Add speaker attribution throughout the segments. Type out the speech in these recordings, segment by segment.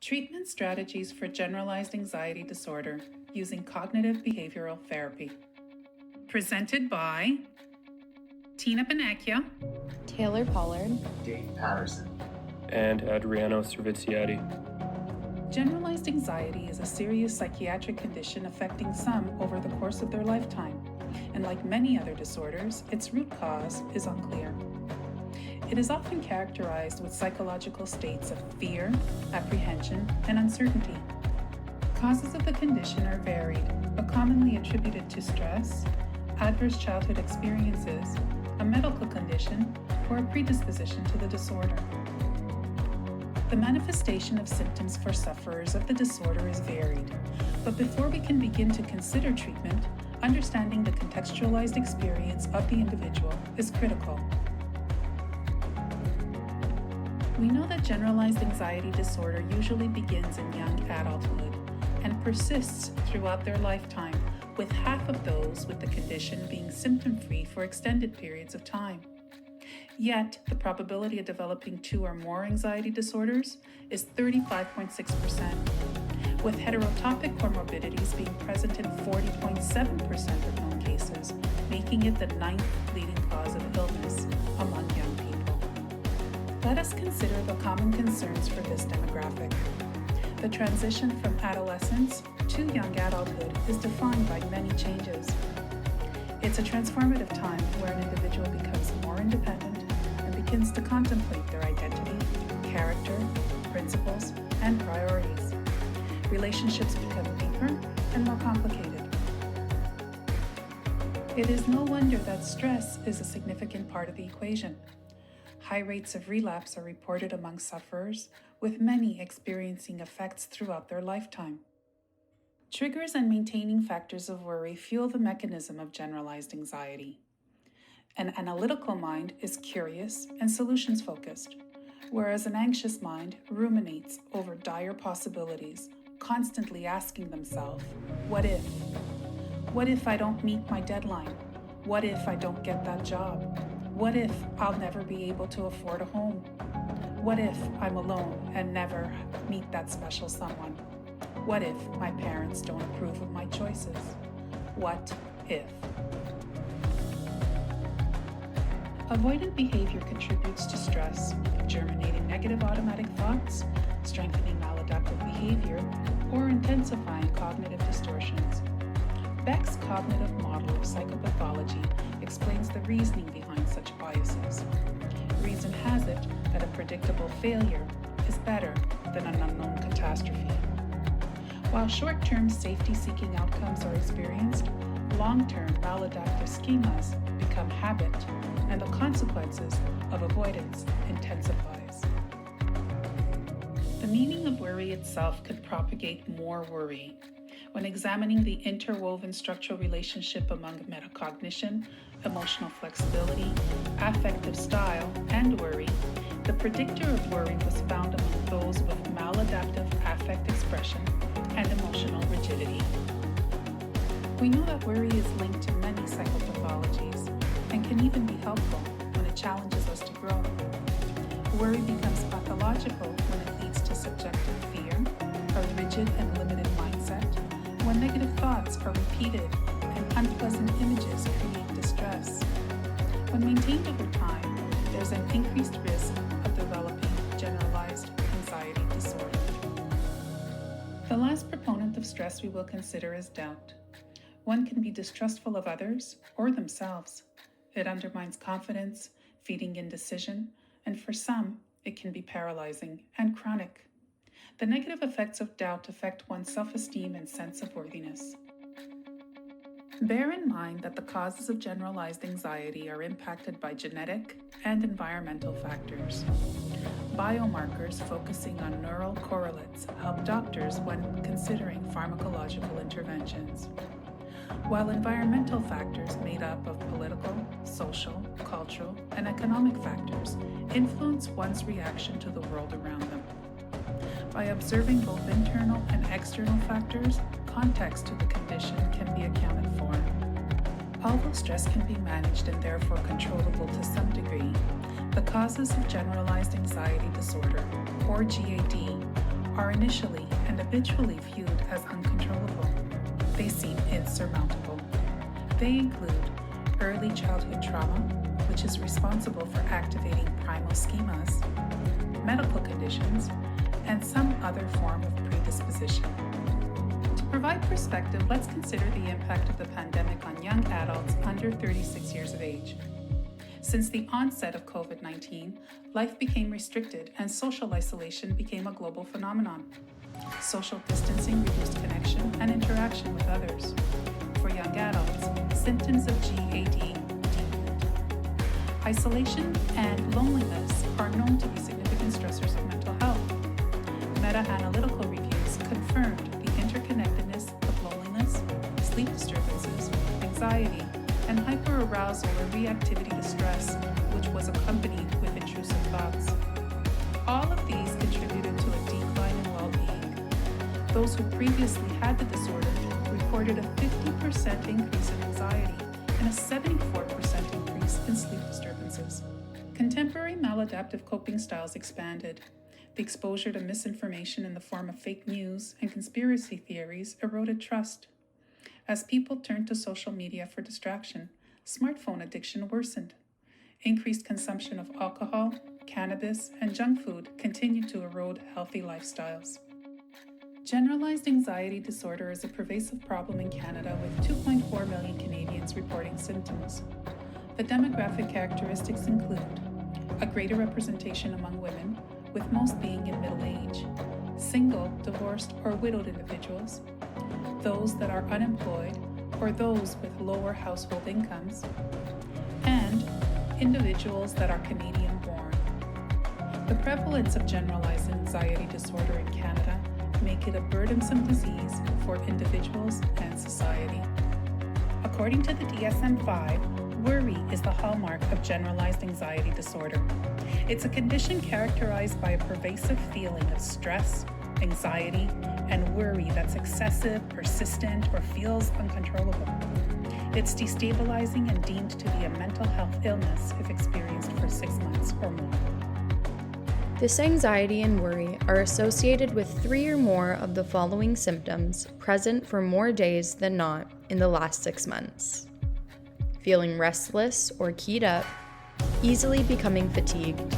Speaker 1: Treatment strategies for generalized anxiety disorder using cognitive behavioral therapy. Presented by Tina Benecchia,
Speaker 2: Taylor Pollard,
Speaker 3: Dave Patterson,
Speaker 4: and Adriano Serviziati.
Speaker 1: Generalized anxiety is a serious psychiatric condition affecting some over the course of their lifetime, and like many other disorders, its root cause is unclear. It is often characterized with psychological states of fear, apprehension, and uncertainty. Causes of the condition are varied, but commonly attributed to stress, adverse childhood experiences, a medical condition, or a predisposition to the disorder. The manifestation of symptoms for sufferers of the disorder is varied, but before we can begin to consider treatment, understanding the contextualized experience of the individual is critical. We know that generalized anxiety disorder usually begins in young adulthood and persists throughout their lifetime, with half of those with the condition being symptom-free for extended periods of time. Yet, the probability of developing 2 or more anxiety disorders is 35.6%, with heterotopic comorbidities being present in 40.7% of known cases, making it the 9th leading cause of illness among young people. Let us consider the common concerns for this demographic. The transition from adolescence to young adulthood is defined by many changes. It's a transformative time where an individual becomes more independent and begins to contemplate their identity, character, principles, and priorities. Relationships become deeper and more complicated. It is no wonder that stress is a significant part of the equation. High rates of relapse are reported among sufferers, with many experiencing effects throughout their lifetime. Triggers and maintaining factors of worry fuel the mechanism of generalized anxiety. An analytical mind is curious and solutions-focused, whereas an anxious mind ruminates over dire possibilities, constantly asking themselves, what if? What if I don't meet my deadline? What if I don't get that job? What if I'll never be able to afford a home? What if I'm alone and never meet that special someone? What if my parents don't approve of my choices? What if? Avoidant behavior contributes to stress, germinating negative automatic thoughts, strengthening maladaptive behavior, or intensifying cognitive distortions. Beck's cognitive model of psychopathology explains the reasoning behind such biases. Reason has it that a predictable failure is better than an unknown catastrophe. While short-term safety-seeking outcomes are experienced, long-term maladaptive schemas become habit, and the consequences of avoidance intensifies. The meaning of worry itself could propagate more worry. When examining the interwoven structural relationship among metacognition, emotional flexibility, affective style, and worry, the predictor of worry was found among those with maladaptive affect expression and emotional rigidity. We know that worry is linked to many psychopathologies and can even be helpful when it challenges us to grow. Worry becomes pathological when it leads to subjective fear, a rigid and limited mindset, when negative thoughts are repeated and unpleasant images create distress. When maintained over time, there's an increased risk of developing generalized anxiety disorder. The last proponent of stress we will consider is doubt. One can be distrustful of others or themselves. It undermines confidence, feeding indecision, and for some, it can be paralyzing and chronic. The negative effects of doubt affect one's self-esteem and sense of worthiness. Bear in mind that the causes of generalized anxiety are impacted by genetic and environmental factors. Biomarkers focusing on neural correlates help doctors when considering pharmacological interventions, while environmental factors made up of political, social, cultural, and economic factors influence one's reaction to the world around them. By observing both internal and external factors, context to the condition can be accounted for. Although stress can be managed and therefore controllable to some degree, the causes of generalized anxiety disorder, or GAD, are initially and habitually viewed as uncontrollable. They seem insurmountable. They include early childhood trauma, which is responsible for activating primal schemas, medical conditions, and some other form of predisposition. To provide perspective, let's consider the impact of the pandemic on young adults under 36 years of age. Since the onset of COVID-19, life became restricted and social isolation became a global phenomenon. Social distancing reduced connection and interaction with others. For young adults, symptoms of GAD deepened. Isolation and loneliness are known to be significant stressors of mental health. Meta-analytical reviews confirmed the interconnectedness of loneliness, sleep disturbances, anxiety, and hyperarousal or reactivity to stress, which was accompanied with intrusive thoughts. All of these contributed to a decline in well-being. Those who previously had the disorder reported a 50% increase in anxiety and a 74% increase in sleep disturbances. Contemporary maladaptive coping styles expanded. The exposure to misinformation in the form of fake news and conspiracy theories eroded trust. As people turned to social media for distraction, smartphone addiction worsened. Increased consumption of alcohol, cannabis, and junk food continued to erode healthy lifestyles. Generalized anxiety disorder is a pervasive problem in Canada with 2.4 million Canadians reporting symptoms. The demographic characteristics include a greater representation among women, with most being in middle age, single, divorced, or widowed individuals, those that are unemployed or those with lower household incomes, and individuals that are Canadian-born. The prevalence of generalized anxiety disorder in Canada make it a burdensome disease for individuals and society. According to the DSM-5, worry is the hallmark of generalized anxiety disorder. It's a condition characterized by a pervasive feeling of stress, anxiety, and worry that's excessive, persistent, or feels uncontrollable. It's destabilizing and deemed to be a mental health illness if experienced for 6 months or more.
Speaker 2: This anxiety and worry are associated with 3 or more of the following symptoms present for more days than not in the last 6 months. Feeling restless or keyed up, easily becoming fatigued,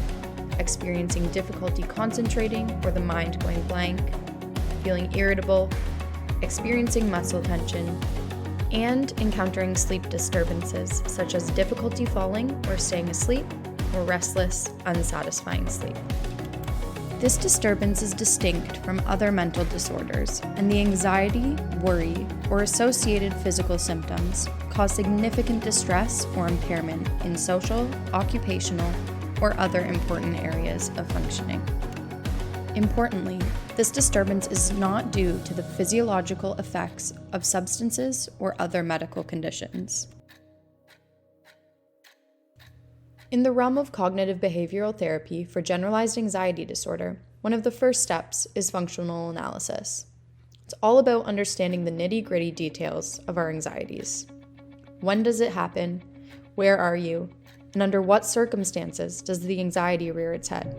Speaker 2: experiencing difficulty concentrating or the mind going blank, feeling irritable, experiencing muscle tension, and encountering sleep disturbances such as difficulty falling or staying asleep, or restless, unsatisfying sleep. This disturbance is distinct from other mental disorders, and the anxiety, worry, or associated physical symptoms cause significant distress or impairment in social, occupational, or other important areas of functioning. Importantly, this disturbance is not due to the physiological effects of substances or other medical conditions. In the realm of cognitive behavioral therapy for generalized anxiety disorder, one of the first steps is functional analysis. It's all about understanding the nitty-gritty details of our anxieties. When does it happen? Where are you? And under what circumstances does the anxiety rear its head?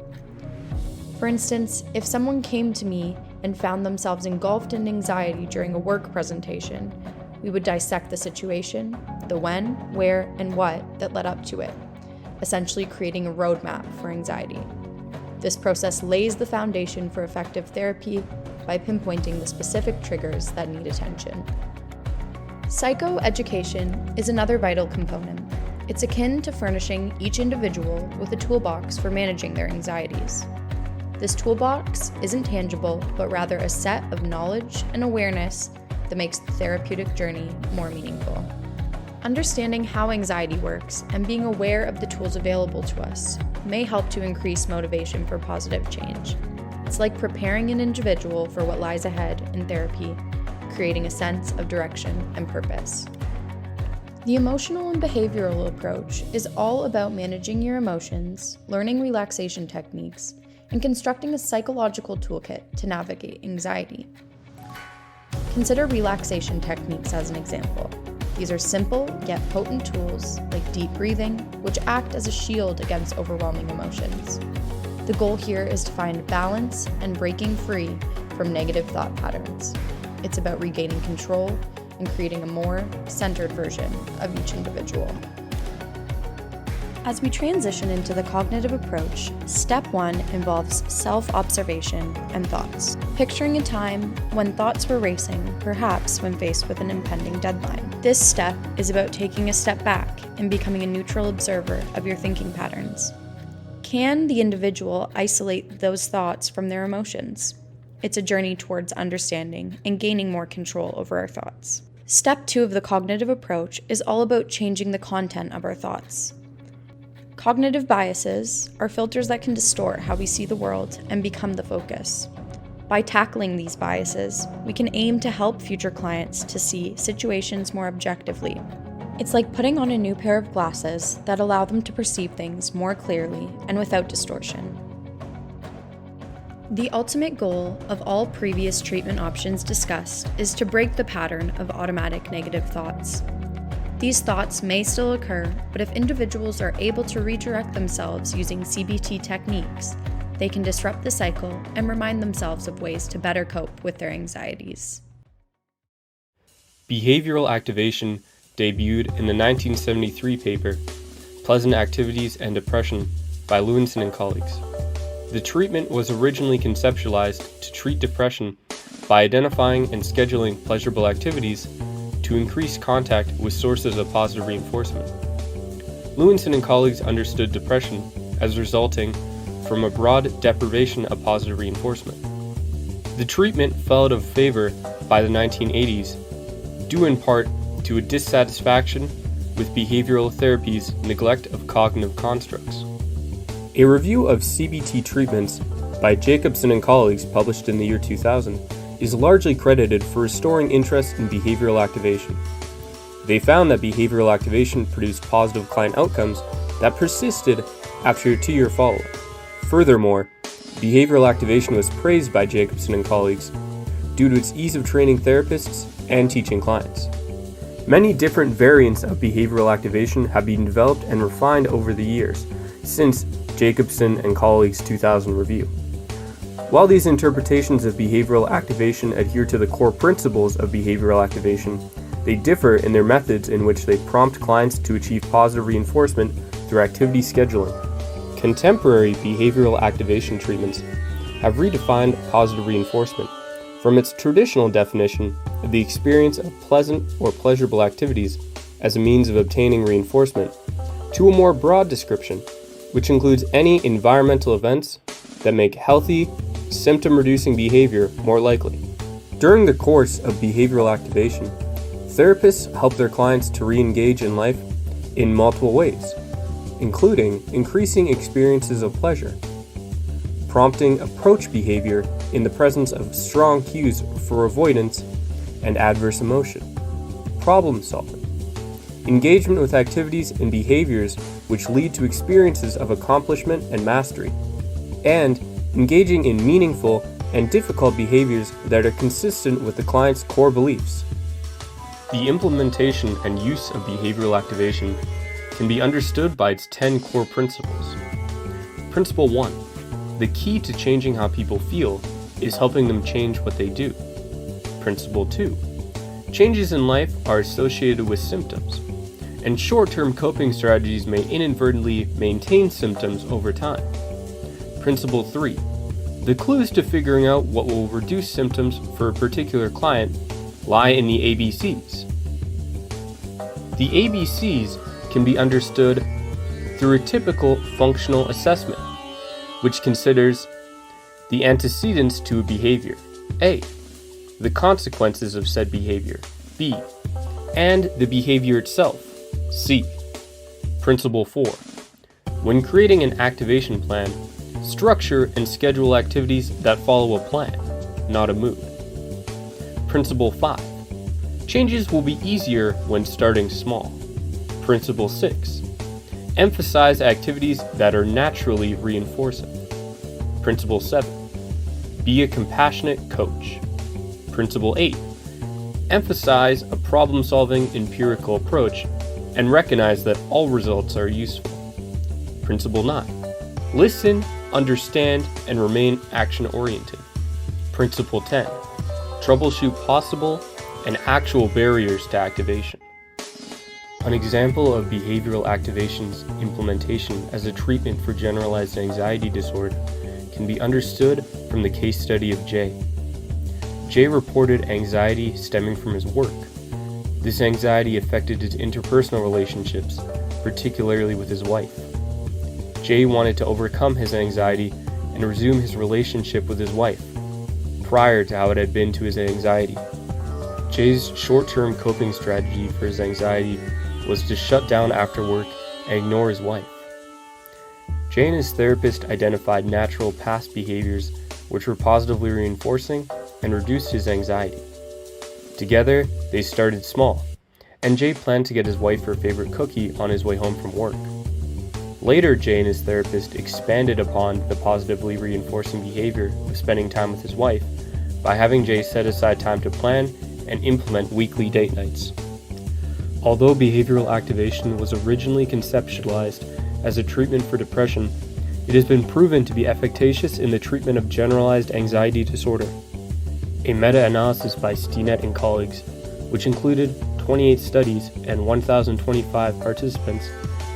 Speaker 2: For instance, if someone came to me and found themselves engulfed in anxiety during a work presentation, we would dissect the situation, the when, where, and what that led up to it, essentially creating a roadmap for anxiety. This process lays the foundation for effective therapy by pinpointing the specific triggers that need attention. Psychoeducation is another vital component. It's akin to furnishing each individual with a toolbox for managing their anxieties. This toolbox isn't tangible, but rather a set of knowledge and awareness that makes the therapeutic journey more meaningful. Understanding how anxiety works and being aware of the tools available to us may help to increase motivation for positive change. It's like preparing an individual for what lies ahead in therapy, creating a sense of direction and purpose. The emotional and behavioral approach is all about managing your emotions, learning relaxation techniques, and constructing a psychological toolkit to navigate anxiety. Consider relaxation techniques as an example. These are simple yet potent tools like deep breathing, which act as a shield against overwhelming emotions. The goal here is to find balance and breaking free from negative thought patterns. It's about regaining control and creating a more centered version of each individual. As we transition into the cognitive approach, step 1 involves self-observation and thoughts. Picturing a time when thoughts were racing, perhaps when faced with an impending deadline. This step is about taking a step back and becoming a neutral observer of your thinking patterns. Can the individual isolate those thoughts from their emotions? It's a journey towards understanding and gaining more control over our thoughts. Step 2 of the cognitive approach is all about changing the content of our thoughts. Cognitive biases are filters that can distort how we see the world and become the focus. By tackling these biases, we can aim to help future clients to see situations more objectively. It's like putting on a new pair of glasses that allow them to perceive things more clearly and without distortion. The ultimate goal of all previous treatment options discussed is to break the pattern of automatic negative thoughts. These thoughts may still occur, but if individuals are able to redirect themselves using CBT techniques, they can disrupt the cycle and remind themselves of ways to better cope with their anxieties.
Speaker 4: Behavioral activation debuted in the 1973 paper, Pleasant Activities and Depression by Lewinson and colleagues. The treatment was originally conceptualized to treat depression by identifying and scheduling pleasurable activities to increase contact with sources of positive reinforcement. Lewinson and colleagues understood depression as resulting from a broad deprivation of positive reinforcement. The treatment fell out of favor by the 1980s, due in part to a dissatisfaction with behavioral therapy's neglect of cognitive constructs. A review of CBT treatments by Jacobson and colleagues, published in the year 2000, is largely credited for restoring interest in behavioral activation. They found that behavioral activation produced positive client outcomes that persisted after a 2-year follow-up. Furthermore, behavioral activation was praised by Jacobson and colleagues due to its ease of training therapists and teaching clients. Many different variants of behavioral activation have been developed and refined over the years since Jacobson and colleagues' 2000 review. While these interpretations of behavioral activation adhere to the core principles of behavioral activation, they differ in their methods in which they prompt clients to achieve positive reinforcement through activity scheduling. Contemporary behavioral activation treatments have redefined positive reinforcement from its traditional definition of the experience of pleasant or pleasurable activities as a means of obtaining reinforcement to a more broad description, which includes any environmental events that make healthy, symptom-reducing behavior more likely. During the course of behavioral activation, therapists help their clients to re-engage in life in multiple ways, including increasing experiences of pleasure, prompting approach behavior in the presence of strong cues for avoidance and adverse emotion, problem solving, engagement with activities and behaviors which lead to experiences of accomplishment and mastery, and engaging in meaningful and difficult behaviors that are consistent with the client's core beliefs. The implementation and use of behavioral activation can be understood by its 10 core principles. Principle 1. The key to changing how people feel is helping them change what they do. Principle 2. Changes in life are associated with symptoms, and short-term coping strategies may inadvertently maintain symptoms over time. Principle 3. The clues to figuring out what will reduce symptoms for a particular client lie in the ABCs. The ABCs can be understood through a typical functional assessment, which considers the antecedents to a behavior, A, the consequences of said behavior, B, and the behavior itself, C. Principle 4. When creating an activation plan, structure and schedule activities that follow a plan, not a mood. Principle 5. Changes will be easier when starting small. Principle 6. Emphasize activities that are naturally reinforcing. Principle 7. Be a compassionate coach. Principle 8. Emphasize a problem-solving empirical approach and recognize that all results are useful. Principle 9. Listen understand, and remain action-oriented. Principle 10. Troubleshoot possible and actual barriers to activation. An example of behavioral activation's implementation as a treatment for generalized anxiety disorder can be understood from the case study of Jay. Jay reported anxiety stemming from his work. This anxiety affected his interpersonal relationships, particularly with his wife. Jay wanted to overcome his anxiety and resume his relationship with his wife, prior to how it had been to his anxiety. Jay's short-term coping strategy for his anxiety was to shut down after work and ignore his wife. Jay and his therapist identified natural past behaviors which were positively reinforcing and reduced his anxiety. Together, they started small, and Jay planned to get his wife her favorite cookie on his way home from work. Later, Jay and his therapist expanded upon the positively reinforcing behavior of spending time with his wife by having Jay set aside time to plan and implement weekly date nights. Although behavioral activation was originally conceptualized as a treatment for depression, it has been proven to be efficacious in the treatment of generalized anxiety disorder. A meta-analysis by Stinnett and colleagues, which included 28 studies and 1,025 participants,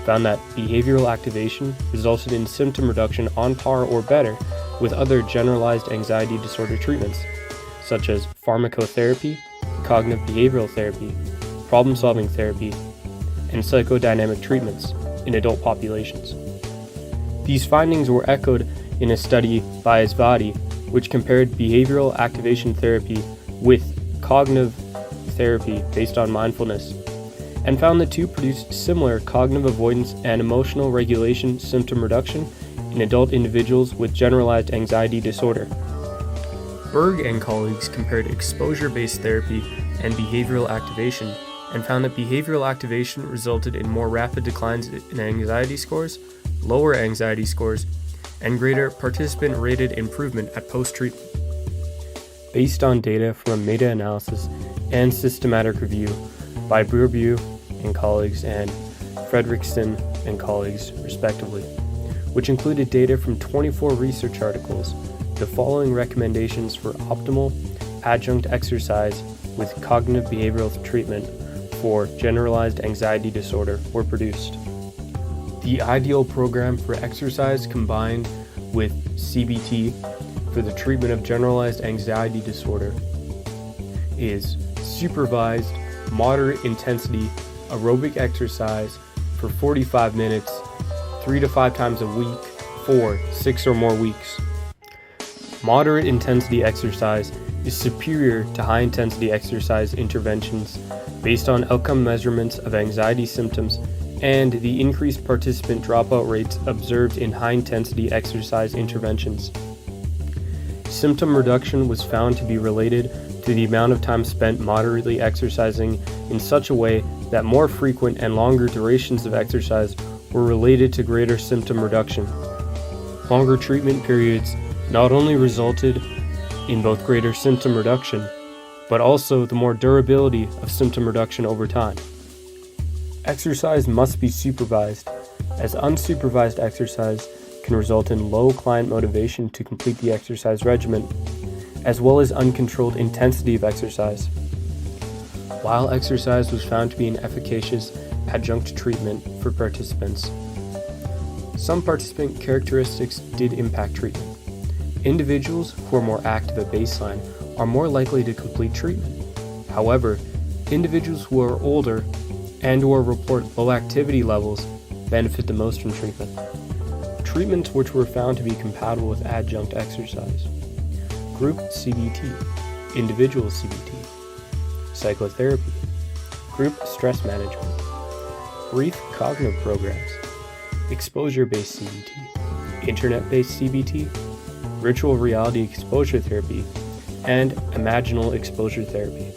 Speaker 4: found that behavioral activation resulted in symptom reduction on par or better with other generalized anxiety disorder treatments, such as pharmacotherapy, cognitive behavioral therapy, problem-solving therapy, and psychodynamic treatments in adult populations. These findings were echoed in a study by Asvadi, which compared behavioral activation therapy with cognitive therapy based on mindfulness, and found the two produced similar cognitive avoidance and emotional regulation symptom reduction in adult individuals with generalized anxiety disorder. Berg and colleagues compared exposure-based therapy and behavioral activation and found that behavioral activation resulted in more rapid declines in anxiety scores, lower anxiety scores, and greater participant-rated improvement at post-treatment. Based on data from a meta-analysis and systematic review by Bourbieu and colleagues and Fredrickson and colleagues, respectively, which included data from 24 research articles, the following recommendations for optimal adjunct exercise with cognitive behavioral treatment for generalized anxiety disorder were produced. The ideal program for exercise combined with CBT for the treatment of generalized anxiety disorder is supervised, moderate intensity aerobic exercise for 45 minutes, 3 to 5 times a week for 6 or more weeks. Moderate intensity exercise is superior to high intensity exercise interventions based on outcome measurements of anxiety symptoms and the increased participant dropout rates observed in high intensity exercise interventions. Symptom reduction was found to be related to the amount of time spent moderately exercising in such a way that more frequent and longer durations of exercise were related to greater symptom reduction. Longer treatment periods not only resulted in both greater symptom reduction, but also the more durability of symptom reduction over time. Exercise must be supervised, as unsupervised exercise can result in low client motivation to complete the exercise regimen, as well as uncontrolled intensity of exercise. While exercise was found to be an efficacious adjunct treatment for participants, some participant characteristics did impact treatment. Individuals who are more active at baseline are more likely to complete treatment. However, individuals who are older and/or report low activity levels benefit the most from treatment. Treatments which were found to be compatible with adjunct exercise: group CBT, individual CBT, psychotherapy, group stress management, brief cognitive programs, exposure-based CBT, internet-based CBT, virtual reality exposure therapy, and imaginal exposure therapy.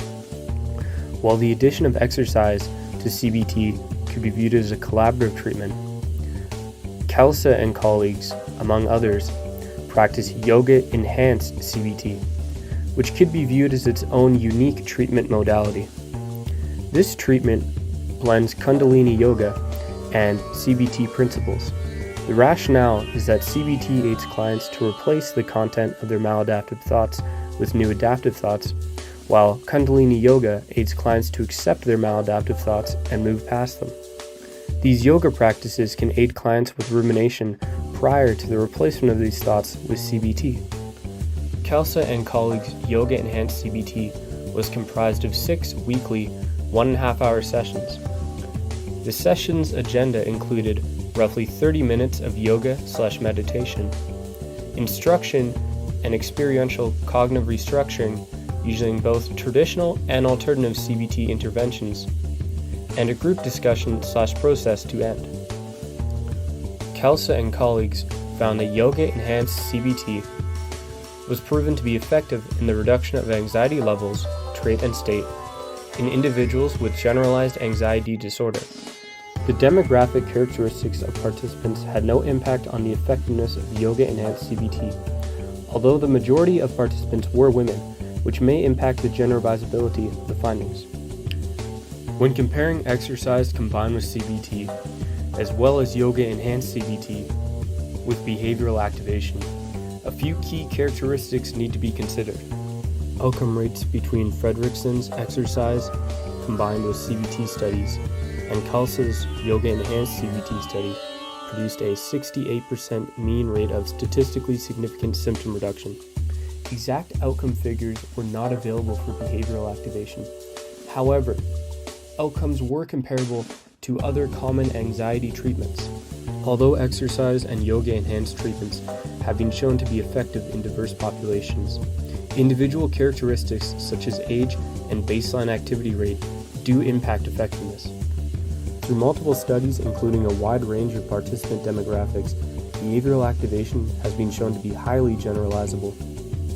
Speaker 4: While the addition of exercise to CBT could be viewed as a collaborative treatment, Khalsa and colleagues, among others, practice yoga-enhanced CBT, which could be viewed as its own unique treatment modality. This treatment blends Kundalini Yoga and CBT principles, The rationale is that CBT aids clients to replace the content of their maladaptive thoughts with new adaptive thoughts, while Kundalini Yoga aids clients to accept their maladaptive thoughts and move past them. These yoga practices can aid clients with rumination prior to the replacement of these thoughts with CBT. Kelsa and colleagues' Yoga Enhanced CBT was comprised of 6 weekly 1.5-hour sessions. The session's agenda included roughly 30 minutes of yoga/meditation, instruction and experiential cognitive restructuring using both traditional and alternative CBT interventions, and a group discussion/process to end. Kelsa and colleagues found that Yoga Enhanced CBT was proven to be effective in the reduction of anxiety levels, trait and state, in individuals with generalized anxiety disorder. The demographic characteristics of participants had no impact on the effectiveness of Yoga Enhanced CBT, although the majority of participants were women, which may impact the generalizability of the findings. When comparing exercise combined with CBT, as well as Yoga Enhanced CBT with behavioral activation, a few key characteristics need to be considered. Outcome rates between Fredrickson's exercise combined with CBT studies and Kelsa's Yoga Enhanced CBT study produced a 68% mean rate of statistically significant symptom reduction. Exact outcome figures were not available for behavioral activation. However, outcomes were comparable to other common anxiety treatments. Although exercise and yoga enhanced treatments have been shown to be effective in diverse populations, individual characteristics such as age and baseline activity rate do impact effectiveness. Through multiple studies, including a wide range of participant demographics, behavioral activation has been shown to be highly generalizable.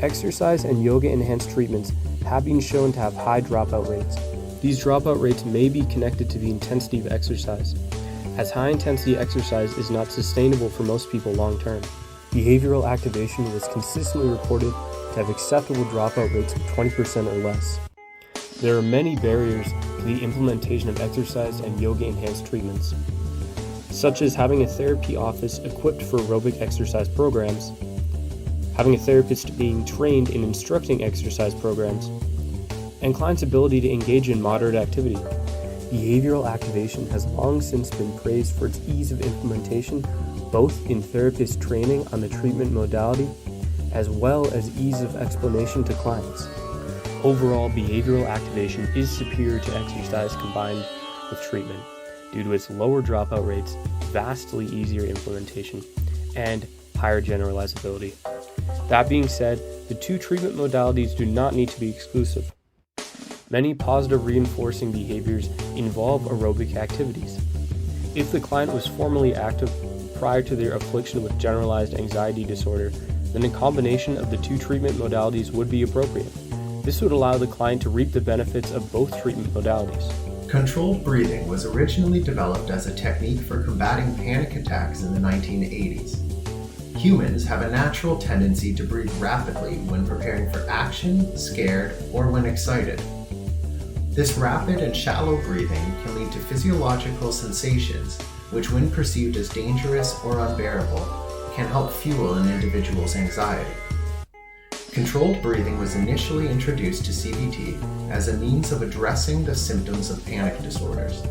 Speaker 4: Exercise and yoga-enhanced treatments have been shown to have high dropout rates. These dropout rates may be connected to the intensity of exercise, as high-intensity exercise is not sustainable for most people long-term. Behavioral activation was consistently reported to have acceptable dropout rates of 20% or less. There are many barriers to the implementation of exercise and yoga-enhanced treatments, such as having a therapy office equipped for aerobic exercise programs, having a therapist being trained in instructing exercise programs, and clients' ability to engage in moderate activity. Behavioral activation has long since been praised for its ease of implementation, both in therapist training on the treatment modality, as well as ease of explanation to clients. Overall, behavioral activation is superior to exercise combined with treatment due to its lower dropout rates, vastly easier implementation, and higher generalizability. That being said, the two treatment modalities do not need to be exclusive. Many positive reinforcing behaviors involve aerobic activities. If the client was formerly active prior to their affliction with generalized anxiety disorder, then a combination of the two treatment modalities would be appropriate. This would allow the client to reap the benefits of both treatment modalities.
Speaker 3: Controlled breathing was originally developed as a technique for combating panic attacks in the 1980s. Humans have a natural tendency to breathe rapidly when preparing for action, scared, or when excited. This rapid and shallow breathing can lead to physiological sensations, which when perceived as dangerous or unbearable, can help fuel an individual's anxiety. Controlled breathing was initially introduced to CBT as a means of addressing the symptoms of panic disorders.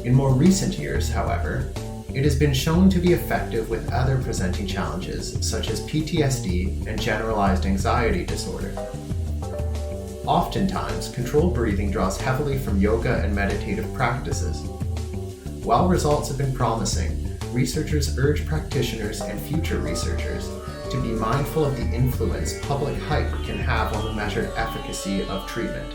Speaker 3: In more recent years, however, it has been shown to be effective with other presenting challenges such as PTSD and generalized anxiety disorder. Oftentimes, controlled breathing draws heavily from yoga and meditative practices. While results have been promising, researchers urge practitioners and future researchers to be mindful of the influence public hype can have on the measured efficacy of treatment.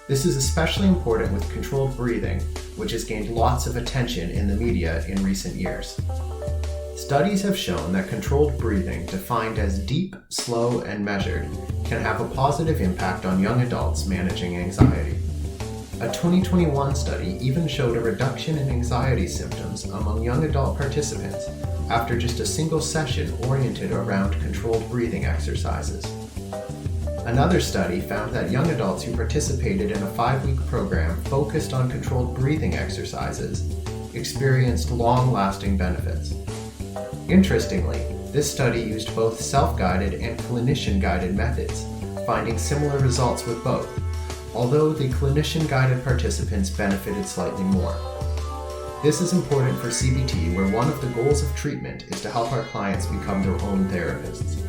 Speaker 3: This is especially important with controlled breathing, which has gained lots of attention in the media in recent years. Studies have shown that controlled breathing, defined as deep, slow, and measured, can have a positive impact on young adults managing anxiety. A 2021 study even showed a reduction in anxiety symptoms among young adult participants after just a single session oriented around controlled breathing exercises. Another study found that young adults who participated in a 5-week program focused on controlled breathing exercises experienced long-lasting benefits. Interestingly, this study used both self-guided and clinician-guided methods, finding similar results with both, although the clinician-guided participants benefited slightly more. This is important for CBT, where one of the goals of treatment is to help our clients become their own therapists.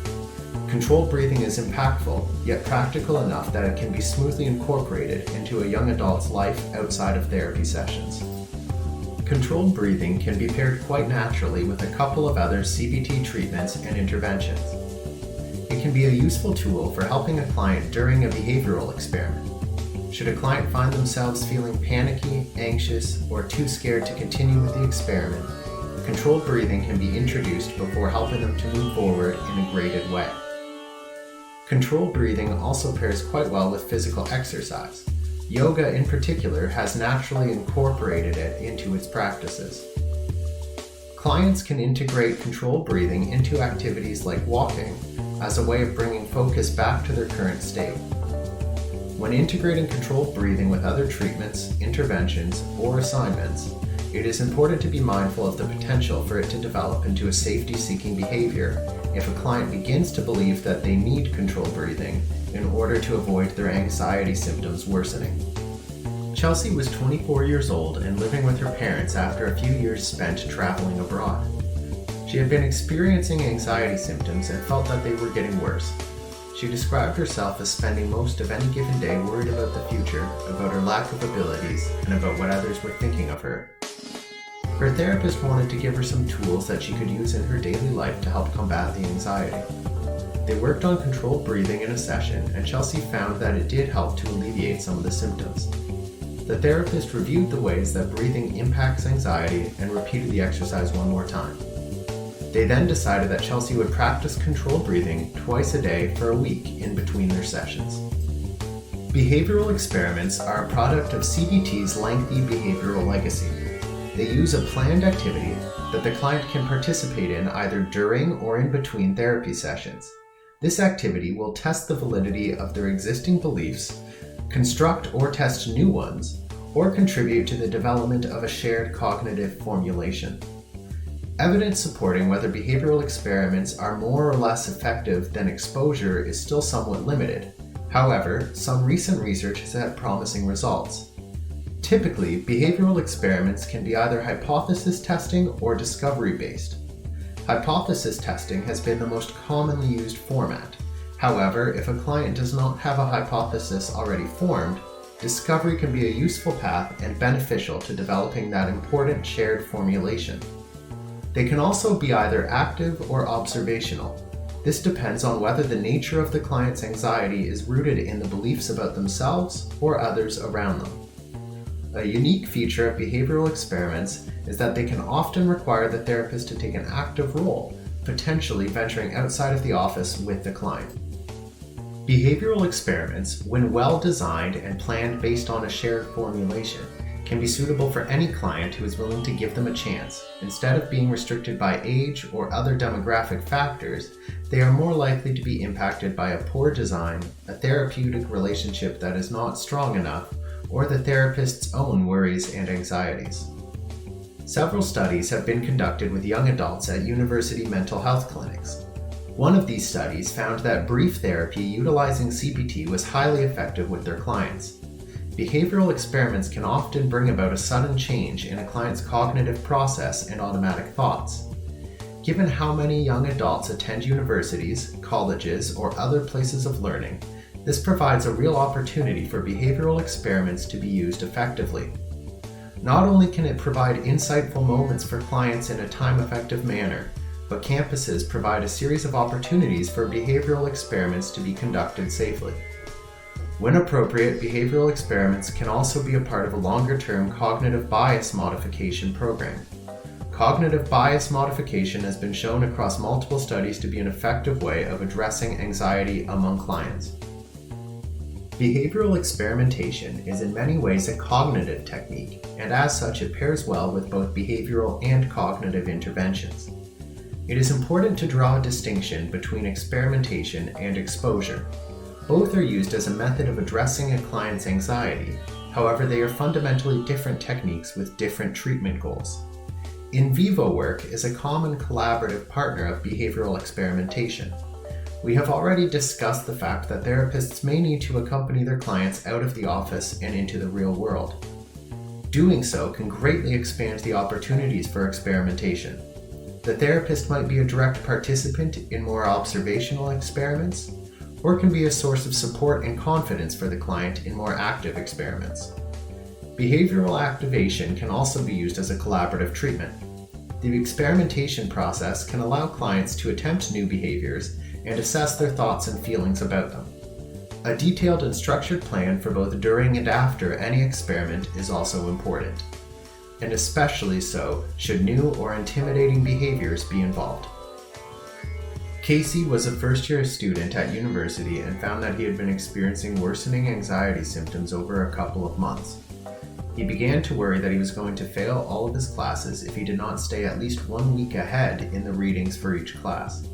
Speaker 3: Controlled breathing is impactful, yet practical enough that it can be smoothly incorporated into a young adult's life outside of therapy sessions. Controlled breathing can be paired quite naturally with a couple of other CBT treatments and interventions. It can be a useful tool for helping a client during a behavioral experiment. Should a client find themselves feeling panicky, anxious, or too scared to continue with the experiment, controlled breathing can be introduced before helping them to move forward in a graded way. Controlled breathing also pairs quite well with physical exercise. Yoga in particular has naturally incorporated it into its practices. Clients can integrate controlled breathing into activities like walking as a way of bringing focus back to their current state. When integrating controlled breathing with other treatments, interventions, or assignments, it is important to be mindful of the potential for it to develop into a safety-seeking behavior if a client begins to believe that they need controlled breathing in order to avoid their anxiety symptoms worsening. Chelsea was 24 years old and living with her parents after a few years spent traveling abroad. She had been experiencing anxiety symptoms and felt that they were getting worse. She described herself as spending most of any given day worried about the future, about her lack of abilities, and about what others were thinking of her. Her therapist wanted to give her some tools that she could use in her daily life to help combat the anxiety. They worked on controlled breathing in a session, and Chelsea found that it did help to alleviate some of the symptoms. The therapist reviewed the ways that breathing impacts anxiety and repeated the exercise one more time. They then decided that Chelsea would practice controlled breathing twice a day for a week in between their sessions. Behavioral experiments are a product of CBT's lengthy behavioral legacy. They use a planned activity that the client can participate in either during or in between therapy sessions. This activity will test the validity of their existing beliefs, construct or test new ones, or contribute to the development of a shared cognitive formulation. Evidence supporting whether behavioral experiments are more or less effective than exposure is still somewhat limited. However, some recent research has had promising results. Typically, behavioral experiments can be either hypothesis testing or discovery-based. Hypothesis testing has been the most commonly used format. However, if a client does not have a hypothesis already formed, discovery can be a useful path and beneficial to developing that important shared formulation. They can also be either active or observational. This depends on whether the nature of the client's anxiety is rooted in the beliefs about themselves or others around them. A unique feature of behavioral experiments is that they can often require the therapist to take an active role, potentially venturing outside of the office with the client. Behavioral experiments, when well designed and planned based on a shared formulation, can be suitable for any client who is willing to give them a chance. Instead of being restricted by age or other demographic factors, they are more likely to be impacted by a poor design, a therapeutic relationship that is not strong enough, or the therapist's own worries and anxieties. Several studies have been conducted with young adults at university mental health clinics. One of these studies found that brief therapy utilizing CBT was highly effective with their clients. Behavioral experiments can often bring about a sudden change in a client's cognitive process and automatic thoughts. Given how many young adults attend universities, colleges, or other places of learning, this provides a real opportunity for behavioral experiments to be used effectively. Not only can it provide insightful moments for clients in a time-effective manner, but campuses provide a series of opportunities for behavioral experiments to be conducted safely. When appropriate, behavioral experiments can also be a part of a longer-term cognitive bias modification program. Cognitive bias modification has been shown across multiple studies to be an effective way of addressing anxiety among clients. Behavioral experimentation is in many ways a cognitive technique, and as such it pairs well with both behavioral and cognitive interventions. It is important to draw a distinction between experimentation and exposure. Both are used as a method of addressing a client's anxiety, however they are fundamentally different techniques with different treatment goals. In vivo work is a common collaborative partner of behavioral experimentation. We have already discussed the fact that therapists may need to accompany their clients out of the office and into the real world. Doing so can greatly expand the opportunities for experimentation. The therapist might be a direct participant in more observational experiments, or can be a source of support and confidence for the client in more active experiments. Behavioral activation can also be used as a collaborative treatment. The experimentation process can allow clients to attempt new behaviors and assess their thoughts and feelings about them. A detailed and structured plan for both during and after any experiment is also important, and especially so should new or intimidating behaviors be involved. Casey was a first-year student at university and found that he had been experiencing worsening anxiety symptoms over a couple of months. He began to worry that he was going to fail all of his classes if he did not stay at least 1 week ahead in the readings for each class.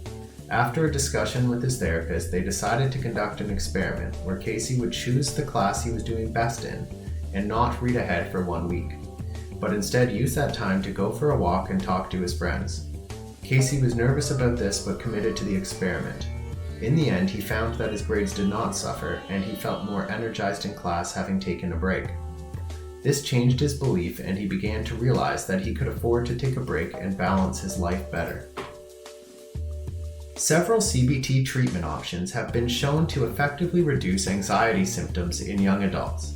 Speaker 3: After a discussion with his therapist, they decided to conduct an experiment where Casey would choose the class he was doing best in and not read ahead for 1 week, but instead use that time to go for a walk and talk to his friends. Casey was nervous about this but committed to the experiment. In the end, he found that his grades did not suffer and he felt more energized in class having taken a break. This changed his belief and he began to realize that he could afford to take a break and balance his life better. Several CBT treatment options have been shown to effectively reduce anxiety symptoms in young adults.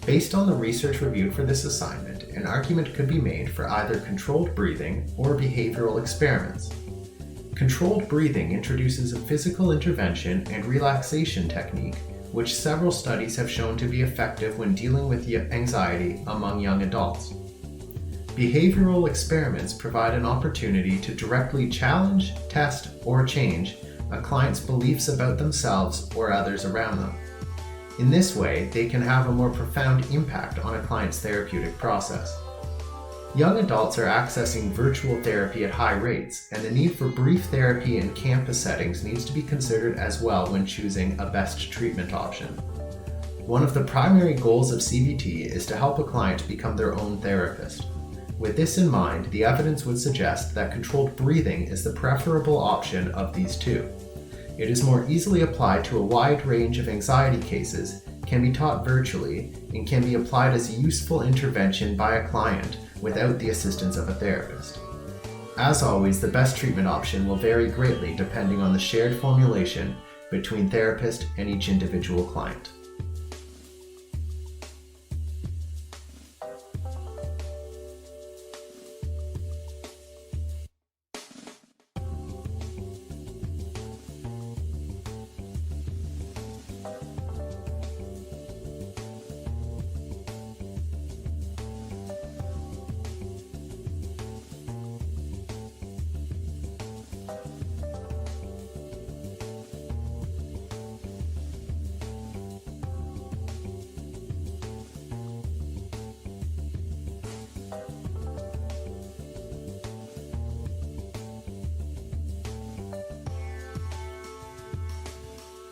Speaker 3: Based on the research reviewed for this assignment, an argument could be made for either controlled breathing or behavioral experiments. Controlled breathing introduces a physical intervention and relaxation technique which several studies have shown to be effective when dealing with anxiety among young adults. Behavioral experiments provide an opportunity to directly challenge, test, or change a client's beliefs about themselves or others around them. In this way, they can have a more profound impact on a client's therapeutic process. Young adults are accessing virtual therapy at high rates, and the need for brief therapy in campus settings needs to be considered as well when choosing a best treatment option. One of the primary goals of CBT is to help a client become their own therapist. With this in mind, the evidence would suggest that controlled breathing is the preferable option of these two. It is more easily applied to a wide range of anxiety cases, can be taught virtually, and can be applied as a useful intervention by a client without the assistance of a therapist. As always, the best treatment option will vary greatly depending on the shared formulation between therapist and each individual client.